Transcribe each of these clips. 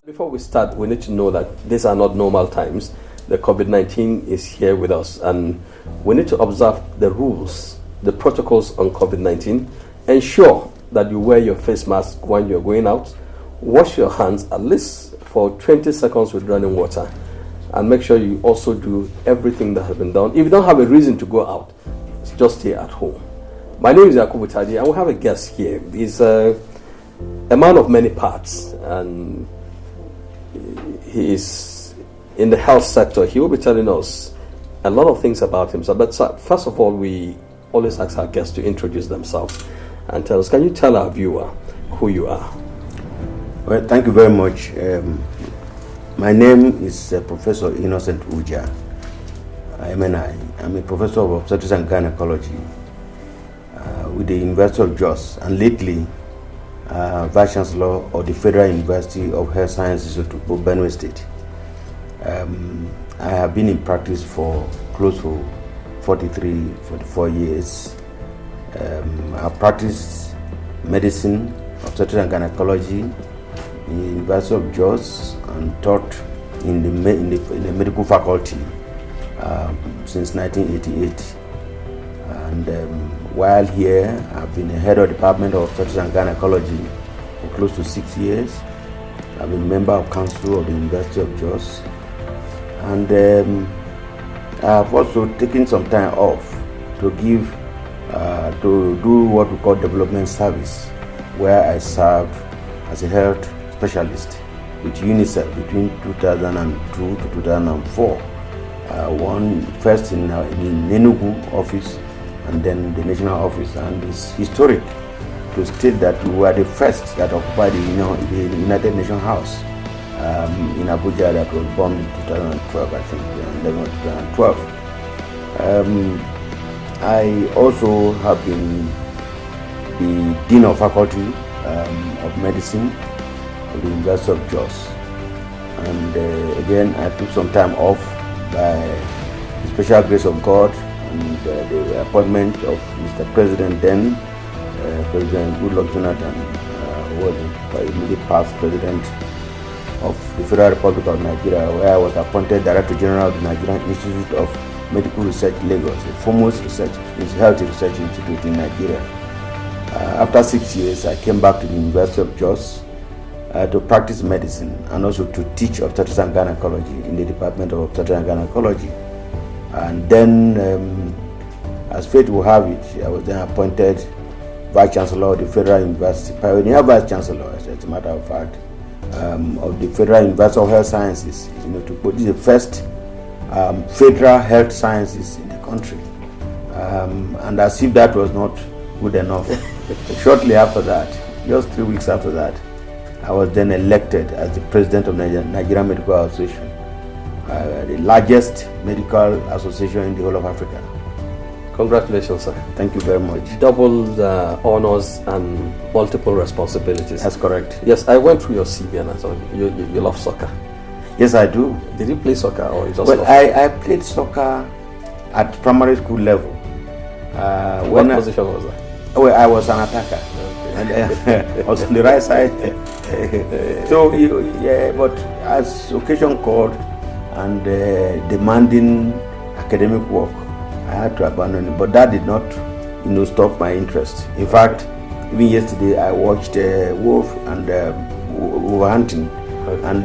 Before we start, we need to know that these are not normal times. The COVID-19 is here with us, and we need to observe the rules, the protocols on COVID-19. Ensure that you wear your face mask when you're going out. Wash your hands at least for 20 seconds with running water. And make sure you also do everything that has been done. If you don't have a reason to go out, just stay at home. My name is Yakubu Tadi, and we have a guest here. He's a man of many parts, and he is in the health sector. He will be telling us a lot of things about himself. But first of all, we always ask our guests to introduce themselves and tell us, can you tell our viewer who you are? Well, thank you very much. My name is Professor Innocent Ujah. I'm a professor of obstetrics and gynecology with the University of Jos, and lately Vice Chancellor of the Federal University of Health Sciences of Benue State. I have been in practice for close to 44 years. I've practiced medicine, obstetrics and gynecology in the University of Jos and taught in the medical faculty since 1988. And while here, I've been the head of the Department of Obstetrics and Gynecology for close to 6 years. I've been a member of council of the University of Jos. And I've also taken some time off to do what we call development service, where I served as a health specialist with UNICEF between 2002 to 2004. One first in Enugu office, and then the national office. And it's historic to state that we were the first that occupied the United Nations House in Abuja, that was bombed in 2012, I think, 2012. I also have been the Dean of Faculty of Medicine of the University of Jos. And again, I took some time off by the special grace of God and the appointment of Mr. President then, President Goodluck Jonathan, who was the immediate past president of the Federal Republic of Nigeria, where I was appointed Director General of the Nigerian Institute of Medical Research, Lagos, the foremost health research institute in Nigeria. After 6 years, I came back to the University of Jos to practice medicine and also to teach obstetrics and gynecology in the Department of Obstetrics and Gynecology. And then, as fate will have it, I was then appointed Vice Chancellor of the Federal University, pioneer Vice Chancellor, as a matter of fact, of the Federal University of Health Sciences, to put the first federal health sciences in the country. And as if that was not good enough, shortly after that, just 3 weeks after that, I was then elected as the president of Nigerian Medical Association, the largest medical association in the whole of Africa. Congratulations, sir. Thank you very much. Double honors and multiple responsibilities. That's correct. Yes, I went through your CV and I saw you love soccer. Yes, I do. Did you play soccer or you just Well, I played soccer at primary school level. What position was that? Well, I was an attacker. Okay. And I was on the right side. So, but as occasion called and demanding academic work, I had to abandon it. But that did not, stop my interest. In fact, even yesterday I watched Wolf and Wolverhampton and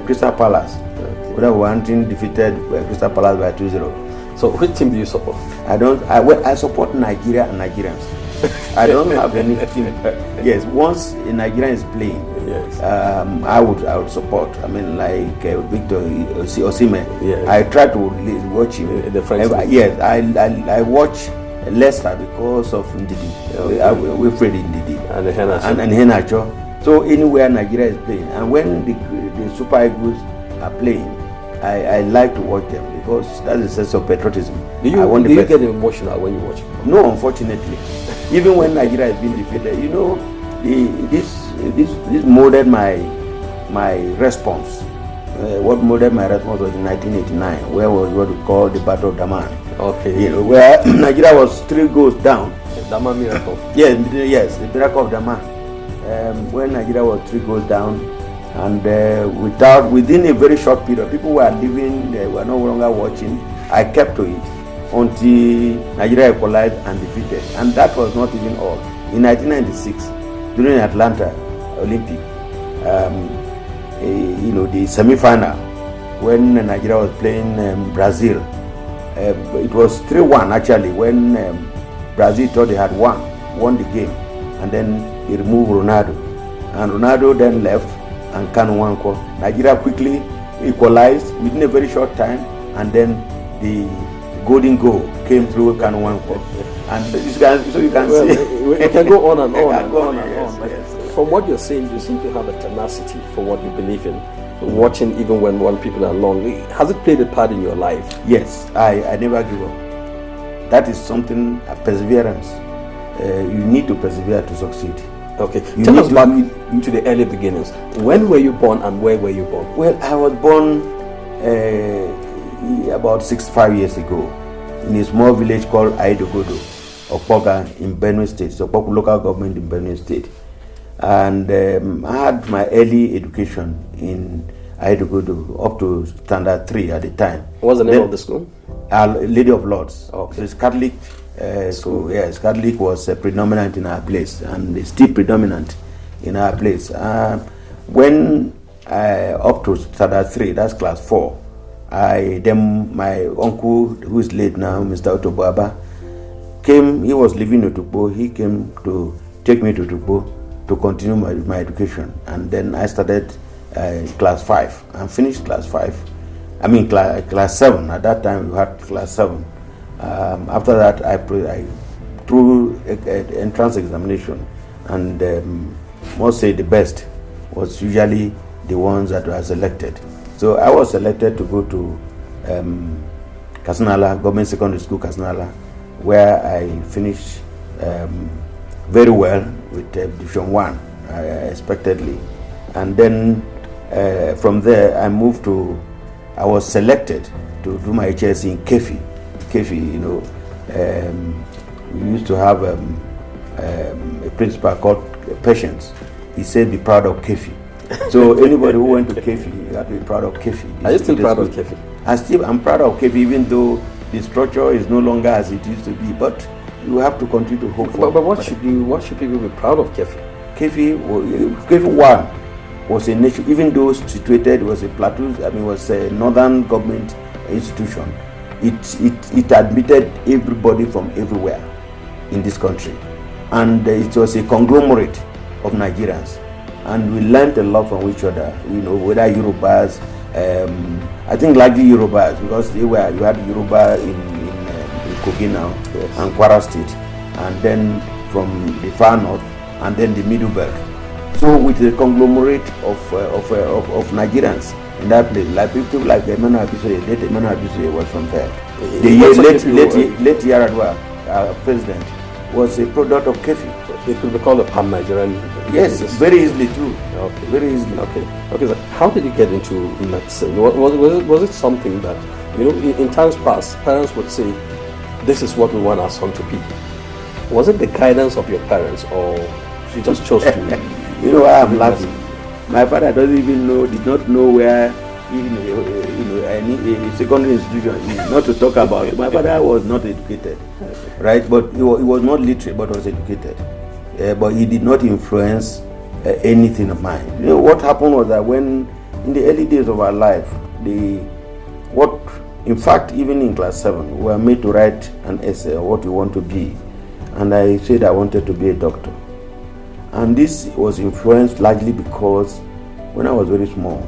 Crystal Palace. Okay. Wolverhampton defeated Crystal Palace by 2-0. So, which team do you support? I support Nigeria and Nigerians. I don't have anything. Yes, once Nigeria is playing, Yes. I would support. I mean, like Victor Osimhen. Yes. I try to watch him. The French league. Yes, I watch Leicester because of Ndidi. Okay. We're afraid Ndidi And Henacho. and Henacho. So anywhere Nigeria is playing, and when the Super Eagles are playing, I like to watch them because that's a sense of patriotism. Do you get emotional when you watch football? No, unfortunately. Even when Nigeria has been defeated, you know, this molded my response. What molded my response was in 1989, where was what we call the Battle of Daman. Okay. You know, where Nigeria was 3 goals down. Daman miracle. Yes, the miracle of Daman. When Nigeria was 3 goals down, and within a very short period, people were leaving. They were no longer watching. I kept to it until Nigeria equalized and defeated. And that was not even all. In 1996, during Atlanta Olympic, the semi-final, when Nigeria was playing Brazil, it was 3-1 actually, when Brazil thought they had won the game, and then they removed Ronaldo. And Ronaldo then left, and Kanu Nwankwo. Nigeria quickly equalized within a very short time, and then the golden goal came through Kanu Nwankwo. And so you can see. We can go on and on and on and yes, on. yes. From what you're saying, you seem to have a tenacity for what you believe in. Watching even when people are long. Has it played a part in your life? Yes, I never give up. That is something, perseverance. You need to persevere to succeed. Okay, tell us back to the early beginnings. When were you born and where were you born? Well, I was born about 65 years ago in a small village called Aidogodo, Opoga in Benue State, so Opoku local government in Benue State. And I had my early education in Aidogodo up to standard 3 at the time. What's the name of the school? Lady of Lords. Okay. So it's Catholic. So yes, Catholic was predominant in our place, and it's still predominant in our place. When up to standard 3, that's class 4, then my uncle, who is late now, Mr. Otoboaba, came. He was living in Otukpo. He came to take me to Otukpo to continue my education, and then I started class 5 and finished class 5. I mean class 7. At that time we had class 7. After that, I through an entrance examination, and most say the best was usually the ones that were selected. So I was selected to go to Kasanala, Government Secondary School Kasanala, where I finished very well with Division 1, expectedly. And then from there, I was selected to do my HSC in Kefi. Kefi, you know, we used to have a principal called Patience. He said, "Be proud of Kefi." So anybody who went to Kefi, you have to be proud of Kefi. Are you still proud of Kefi? I'm proud of Kefi, even though the structure is no longer as it used to be. But you have to continue to hope for. But what should people be proud of Kefi? Kefi 1 was a nation, even though situated, it was a plateau. I mean, it was a northern government institution. It admitted everybody from everywhere in this country, and it was a conglomerate of Nigerians, and we learned a lot from each other. You know, whether Yorubas, I think largely Yorubas, because you had Yoruba in Kogi now, yes, and Kwara State, and then from the far north, and then the Middle Belt. So with a conglomerate of Nigerians in that place, like people like Emmanuel Abisue was from there. The late Yaradua, president, was a product of Kefi. It could be called a Pan-Nigerian. Yes, very easily too. Okay. Very easily. Okay. So how did you get into medicine? Was it something that, you know, in times past, parents would say, "This is what we want our son to be." Was it the guidance of your parents, or you just chose to? You know, I am laughing. My father did not know where any secondary institution is, not to talk about it. My father was not educated, right? But he was not literate, but was educated. But he did not influence anything of mine. You know, what happened was that when, in the early days of our life, in fact, even in class 7, we were made to write an essay on what we want to be. and I said I wanted to be a doctor. And this was influenced largely because when I was very small,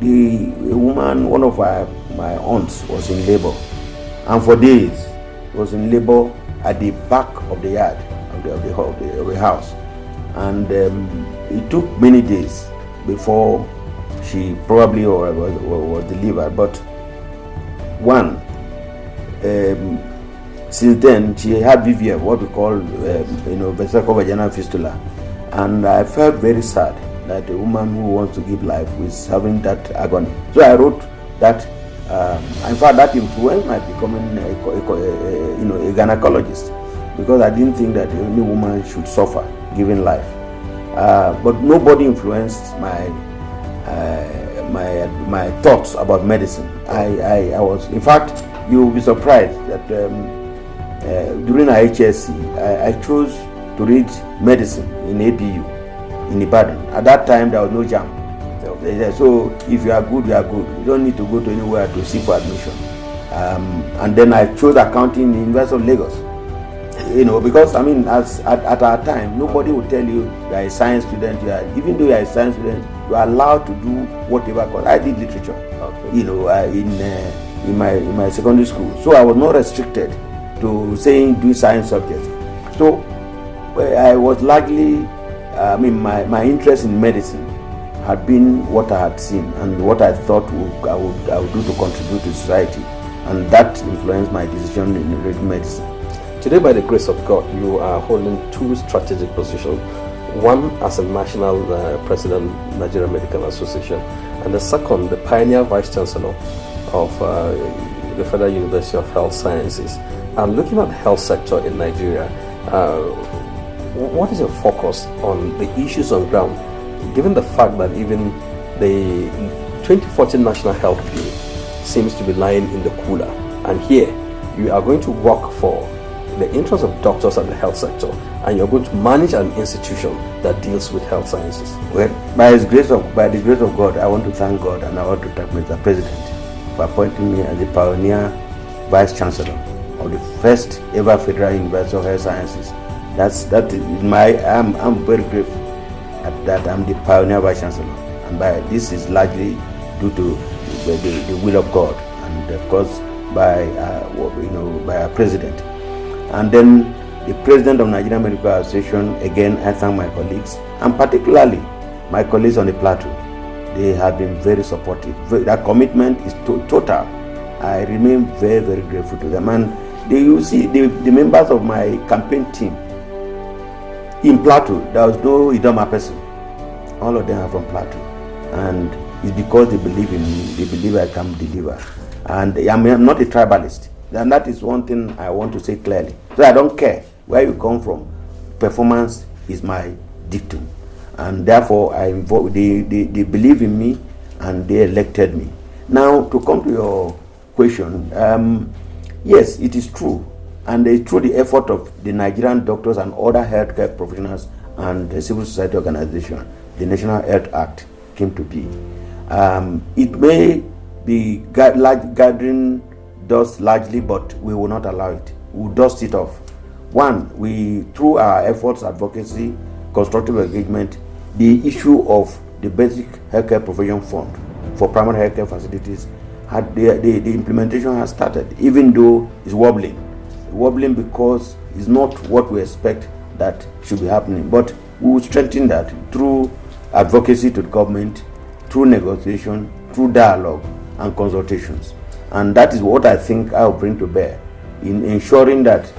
a woman, one of my aunts, was in labor, and for days was in labor at the back of the yard of the house, and it took many days before she probably was delivered. But one, since then she had VVF, what we call vesicovaginal fistula, and I felt very sad that a woman who wants to give life is having that agony. So I wrote that. In fact, that influenced my becoming a gynecologist, because I didn't think that any woman should suffer giving life. But nobody influenced my thoughts about medicine. I was, in fact, you will be surprised that during our HSC, I chose to read medicine in ABU in Ibadan. At that time, there was no JAM. So if you are good, you are good. You don't need to go to anywhere to seek for admission. And then I chose accounting in the University of Lagos. Because at our time, nobody would tell you are a science student. Even though you are a science student, you are allowed to do whatever. Because I did literature, in my secondary school. So I was not restricted to saying do science subjects. So I was largely, my interest in medicine had been what I had seen and what I thought I would do to contribute to society, and that influenced my decision in reading medicine. Today, by the grace of God, you are holding two strategic positions. One as a national president, Nigeria Medical Association, and the second, the pioneer vice chancellor of the Federal University of Health Sciences. And looking at the health sector in Nigeria, what is your focus on the issues on ground, given the fact that even the 2014 National Health Bill seems to be lying in the cooler, and here you are going to work for the interests of doctors and the health sector, and you're going to manage an institution that deals with health sciences? Well, by the grace of God, I want to thank God, and I want to thank Mr. President for appointing me as the pioneer vice chancellor of the first ever Federal University of Health Sciences. I'm very grateful that I'm the pioneer vice chancellor, and this is largely due to the will of God, and of course by our president. And then the president of Nigeria Medical Association, again I thank my colleagues, and particularly my colleagues on the plateau. They have been very supportive. Their commitment is total. I remain very, very grateful to them. And you see the members of my campaign team in Plateau, there was no Idoma person. All of them are from Plateau, and it's because they believe in me. They believe I can deliver, and I'm not a tribalist. And that is one thing I want to say clearly. So I don't care where you come from. Performance is my dictum, and therefore they believe in me, and they elected me. Now, to come to your question, yes, it is true, and it's through the effort of the Nigerian doctors and other healthcare professionals and the civil society organization, the National Health Act came to be. It may be gathering dust largely, but we will not allow it. We will dust it off. One, through our efforts, advocacy, constructive engagement, the issue of the basic healthcare provision fund for primary healthcare facilities, the implementation has started, even though it's wobbling because it's not what we expect that should be happening. But we will strengthen that through advocacy to the government, through negotiation, through dialogue and consultations. And that is what I think I will bring to bear in ensuring that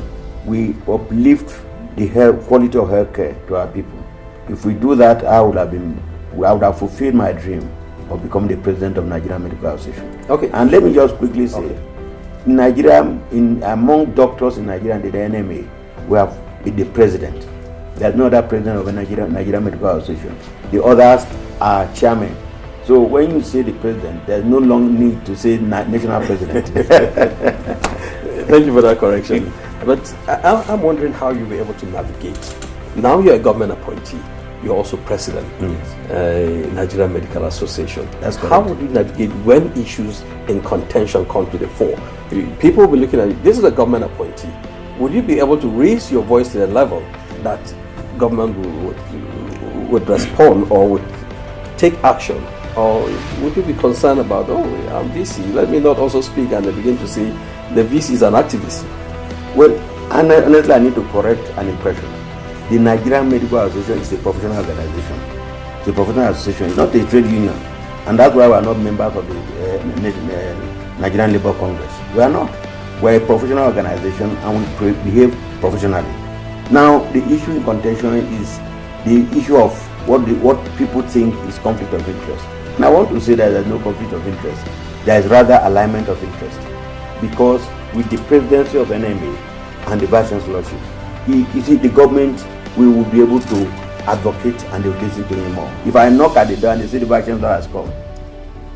we uplift the quality of healthcare to our people. If we do that, I would have fulfilled my dream of becoming the president of Nigeria Medical Association. Okay. And let me just quickly say, in Nigeria, among doctors in Nigeria and the NMA, we have the president. There's no other president of the Nigeria Medical Association. The others are chairmen. So when you say the president, there's no long need to say national president. Thank you for that correction. But I'm wondering how you were able to navigate. Now you're a government appointee. You're also president of Nigeria Medical Association. That's correct. How would you navigate when issues in contention come to the fore? People will be looking at you. This is a government appointee. would you be able to raise your voice to the level that government would respond or would take action? Or would you be concerned about, oh, I'm VC, let me not also speak, and they begin to say the VC is an activist? Well, honestly, I need to correct an impression. The Nigerian Medical Association is a professional organization. It's a professional association. It's not a trade union. And that's why we are not members of the Nigerian Labour Congress. We are not. We're a professional organization and we behave professionally. Now, the issue in contention is the issue of what people think is conflict of interest. And I want to say that there's no conflict of interest. There is rather alignment of interest. Because with the presidency of NMA and the vice chancellorship, you see, the government will be able to advocate and they will listen to him more. If I knock at the door and they say the vice chancellor has come,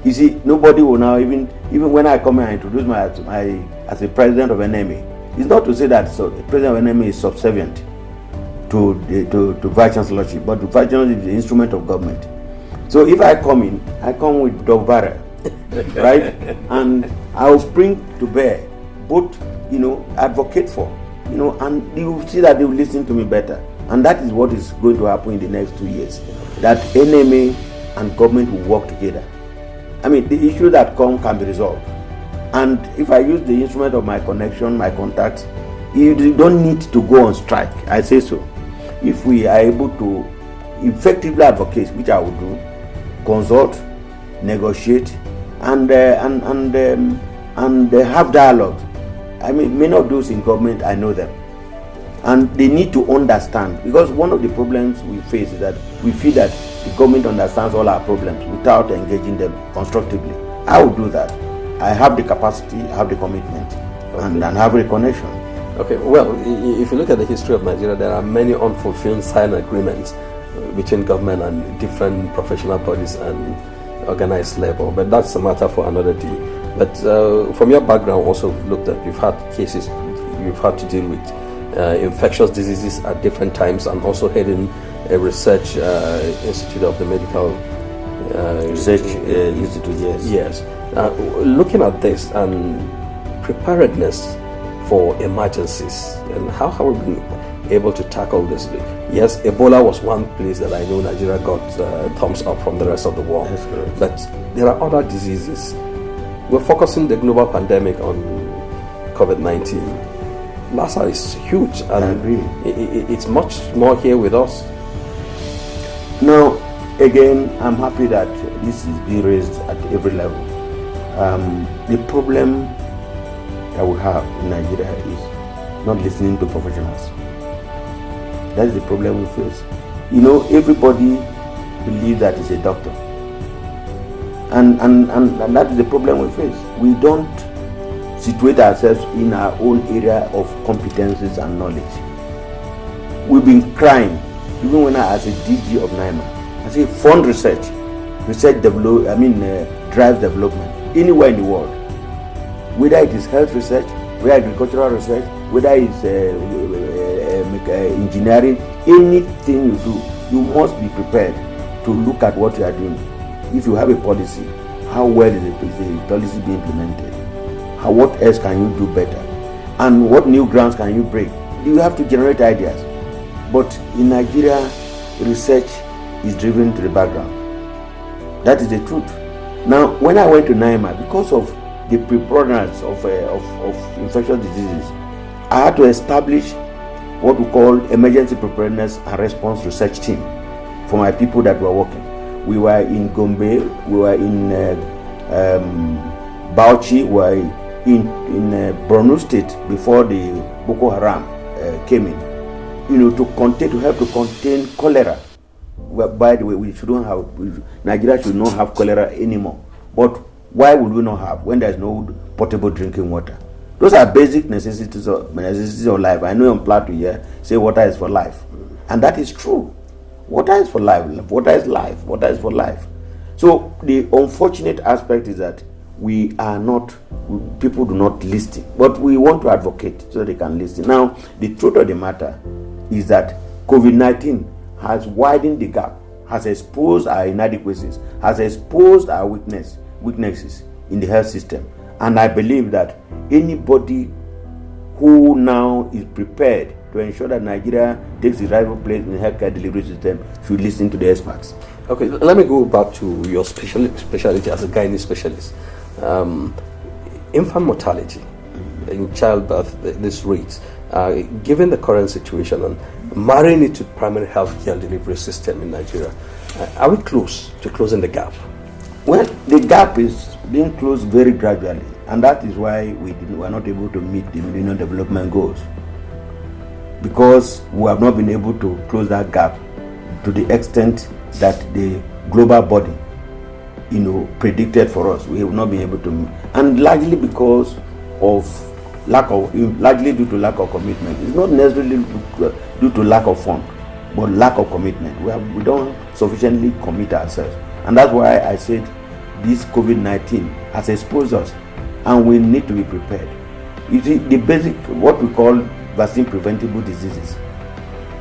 you see, nobody will now, even when I come and introduce my as the president of NMA, it's not to say that the president of NMA is subservient to vice chancellorship, but the vice chancellorship is the instrument of government. So if I come in, I come with dog barrel, right? And I will bring to bear both, advocate for, and you will see that they will listen to me better. And that is what is going to happen in the next 2 years. That NMA and government will work together. I mean, the issue that can be resolved. And if I use the instrument of my connection, my contacts, you don't need to go on strike. I say so. If we are able to effectively advocate, which I will do, consult, negotiate, and have dialogue. I mean, many of those in government, I know them. And they need to understand, because one of the problems we face is that we feel that the government understands all our problems without engaging them constructively. I will do that. I have the capacity, I have the commitment, and have a connection. Okay, well, if you look at the history of Nigeria, there are many unfulfilled signed agreements between government and different professional bodies and organized labor, but that's a matter for another day. But from your background, also looked at, you've had cases you've had to deal with infectious diseases at different times, and also heading a research institute of the medical research institute. Yes. Looking at this and preparedness for emergencies, and how have we been able to tackle this? Yes, Ebola was one place that I know Nigeria got thumbs up from the rest of the world. That's correct. But there are other diseases. We're focusing the global pandemic on COVID-19. Lassa is huge, and it's much more here with us. Now, again, I'm happy that this is being raised at every level. The problem that we have in Nigeria is not listening to professionals. That is the problem we face. Everybody believes that it's a doctor. And that is the problem we face. We don't situate ourselves in our own area of competencies and knowledge. We've been crying, even when I as a DG of NIMA, I say fund research drives development anywhere in the world. Whether it is health research, whether agricultural research, whether it's engineering, anything you do, you must be prepared to look at what you are doing. If you have a policy, how well is the policy being implemented? What else can you do better? And what new grounds can you break? You have to generate ideas. But in Nigeria, research is driven to the background. That is the truth. Now, when I went to NIMA, because of the preponderance of infectious diseases, I had to establish what we call emergency preparedness and response research team for my people that were working. We were in Gombe, we were in Bauchi, we were in Borno State before the Boko Haram came in. To help to contain cholera. Well, by the way, Nigeria should not have cholera anymore. But why would we not have when there's no potable drinking water? Those are basic necessities of life. I know on Plateau here say water is for life, and that is true. Water is for life. Water is life. Water is for life. So the unfortunate aspect is that people do not listen, but we want to advocate so they can listen. Now, the truth of the matter is that COVID-19 has widened the gap, has exposed our inadequacies, has exposed our weaknesses in the health system. And I believe that anybody who now is prepared to ensure that Nigeria takes its rightful place in the healthcare delivery system should listen to the experts. Okay, let me go back to your specialty as a gynae specialist. Infant mortality in childbirth, this rate, given the current situation and marrying it to primary health care delivery system in Nigeria, are we close to closing the gap? Well, the gap is being closed very gradually, and that is why we are not able to meet the Millennium Development Goals, because we have not been able to close that gap to the extent that the global body, predicted for us. We have not been able to meet, and largely because of largely due to lack of commitment. It's not necessarily due to lack of fund, but lack of commitment. We don't sufficiently commit ourselves, and that's why I said this COVID-19 has exposed us, and we need to be prepared. You see, the basic, what we call vaccine preventable diseases.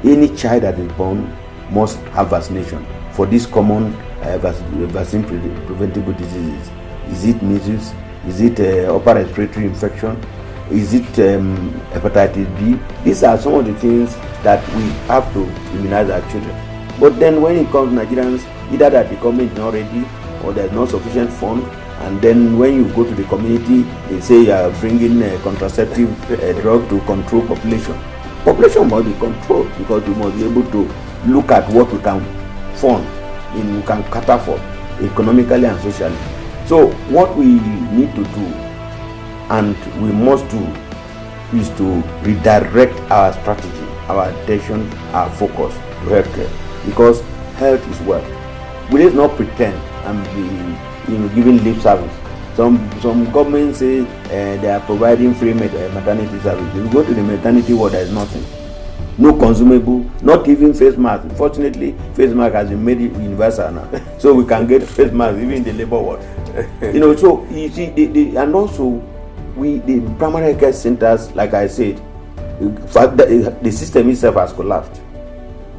Any child that is born must have vaccination for these common vaccine preventable diseases. Is it measles? Is it upper respiratory infection? Is it hepatitis B? These are some of the things that we have to immunize our children. But then when it comes to Nigerians, either that the government is not ready or there's not sufficient fund, and then when you go to the community, they say you are bringing a contraceptive drug to control population. Population must be controlled because we must be able to look at what we can fund, we can cater for economically and socially. So what we need to do and we must do is to redirect our strategy, our attention, our focus to healthcare, because health is wealth. We let's not pretend and be giving lip service. Some governments say they are providing free maternity service. If you go to the maternity ward, there is nothing. No consumable, not even face mask. Unfortunately, face mask has been made universal now, so we can get face mask even in the labor ward. So you see, and also the primary care centers, like I said, the system itself has collapsed.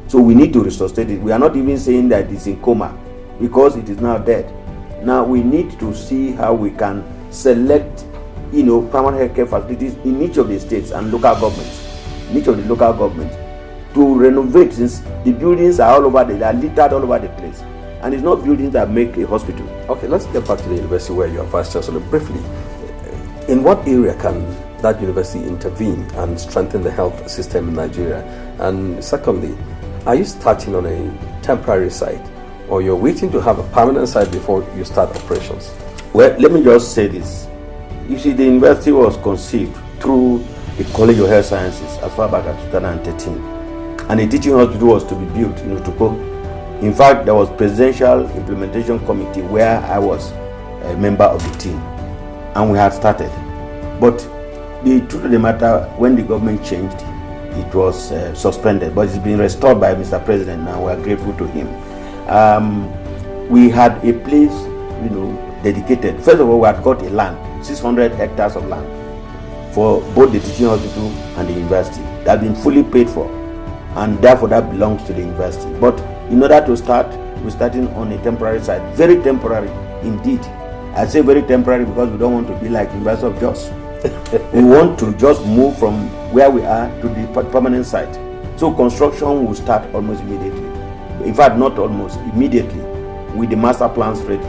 So we need to resuscitate it. We are not even saying that it's in coma because it is now dead. Now we need to see how we can select, primary care facilities in each of the states and local governments. Each of the local governments to renovate, since the buildings are all over, they are littered all over the place, and it's not buildings that make a hospital. Okay, let's get back to the university where you are vice chancellor. Briefly, in what area can that university intervene and strengthen the health system in Nigeria? And secondly, are you starting on a temporary site, or you're waiting to have a permanent site before you start operations? Well, let me just say this. You see, the university was conceived through the College of Health Sciences as far back as 2013, and a teaching hospital was to be built in Utuko. In fact, there was presidential implementation committee where I was a member of the team, and we had started. But the truth of the matter, when the government changed, it was suspended, but it's been restored by Mr. President. Now we are grateful to him. We had a place, dedicated. First of all, we had got a land, 600 hectares of land, for both the teaching hospital and the university. That has been fully paid for, and therefore that belongs to the university. But in order to start, we're starting on a temporary site, very temporary indeed. I say very temporary because we don't want to be like University of Jos. We want to just move from where we are to the permanent site. So construction will start almost immediately. In fact, not almost, immediately, with the master plans ready.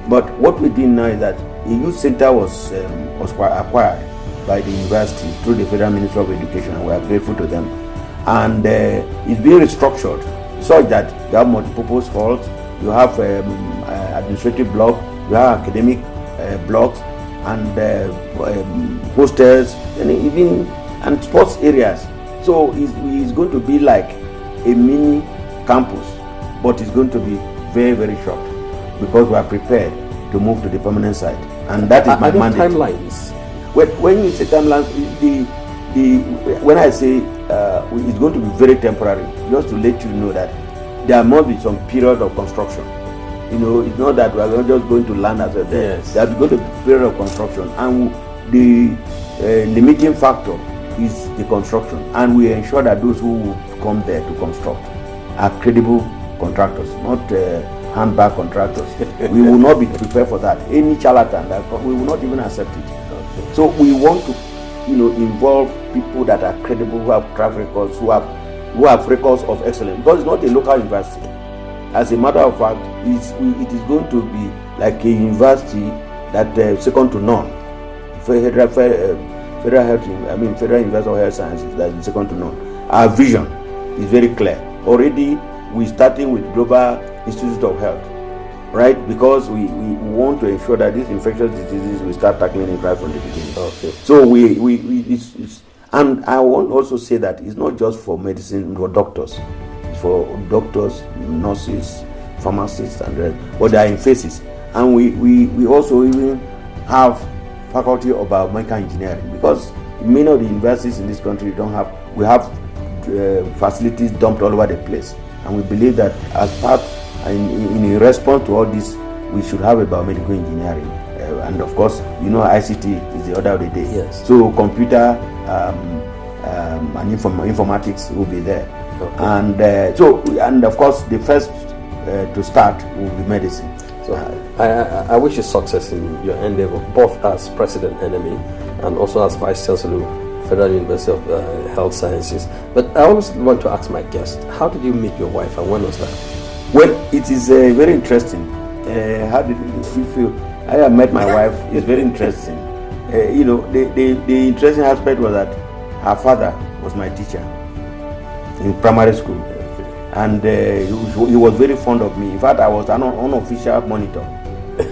But what we did now is that a youth center was acquired by the university through the Federal Ministry of Education, and we are grateful to them. And it's being restructured such that you have multipurpose halls, you have administrative block, you have academic blocks, and hostels, and sports areas. So it's going to be like a mini campus, but it's going to be very, very short because we are prepared to move to the permanent site, and that is my mandate. Timelines. When you say timelines, when I say it's going to be very temporary, just to let you know that there must be some period of construction. It's not that we are just going to land as a there. Yes. There's going to be a period of construction, and the limiting factor is the construction, and we ensure that those who will come there to construct are credible contractors, not handbag contractors. We will not be prepared for that. Any charlatan, we will not even accept it. Okay. So we want to involve people that are credible, who have track records, who have records of excellence. Because it's not a local university. As a matter of fact, it is going to be like a university that second to none. Federal University of Health Sciences, that is second to none. Our vision is very clear. Already, we're starting with Global Institute of Health, right? Because we want to ensure that these infectious diseases we start tackling it right from the beginning. Okay. So and I want also say that it's not just for medicine or doctors. It's for doctors, nurses, pharmacists, and but they are in phases. And we also even have faculty of biomedical engineering, because many of the universities in this country we have facilities dumped all over the place, and we believe that as part in response to all this, we should have a biomedical engineering, and of course, ICT is the order of the day. Yes. So computer and informatics will be there, okay. And of course, the first to start will be medicine. So I wish you success in your endeavor, both as president NME and also as vice chancellor, Federal University of Health Sciences. But I always want to ask my guest, how did you meet your wife, and when was that? Well, it is very interesting. How did you feel? I have met my wife. It's very interesting. The interesting aspect was that her father was my teacher in primary school. And he was very fond of me. In fact, I was an unofficial monitor.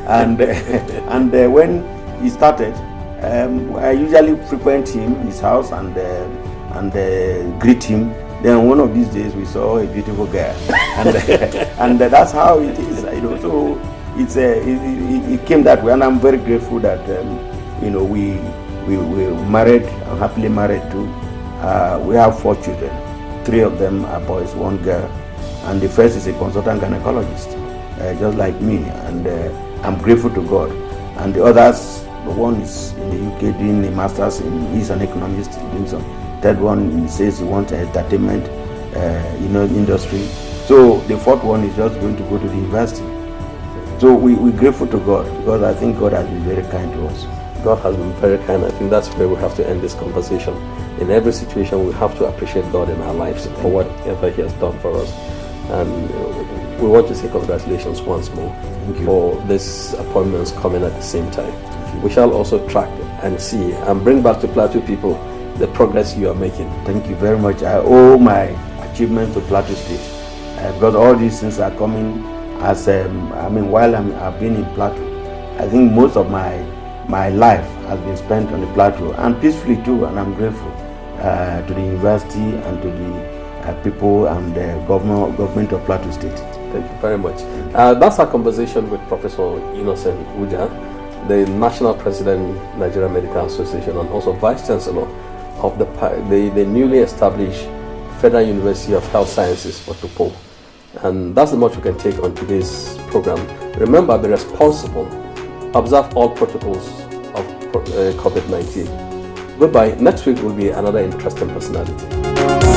And when he started, I usually frequent his house and greet him. Then one of these days we saw a beautiful girl, and that's how it is. So it came that way, and I'm very grateful that we married, happily married too. We have 4 children. 3 of them are boys, 1 girl, and the first is a consultant gynecologist, just like me, and I'm grateful to God. And the others, one is in the UK doing a master's he's an economist, doing some. Third one, he says he wants entertainment, industry. So the 4th one is just going to go to the university. So we're grateful to God, because I think God has been very kind to us. God has been very kind. I think that's where we have to end this conversation. In every situation, we have to appreciate God in our lives for whatever He has done for us. And we want to say congratulations once more for these appointments coming at the same time. We shall also track and see and bring back to Plateau people the progress you are making. Thank you very much. I owe my achievement to Plateau State, because all these things are coming as while I've been in Plateau. I think most of my life has been spent on the Plateau, and peacefully too, and I'm grateful to the university and to the people and the government of Plateau State. Thank you very much. That's our conversation with Professor Innocent Ujah, the National President, Nigeria Medical Association, and also Vice Chancellor of the newly established Federal University of Health Sciences, Otopo. And that's the much we can take on today's program. Remember, be responsible. Observe all protocols of COVID-19. Goodbye. Next week will be another interesting personality.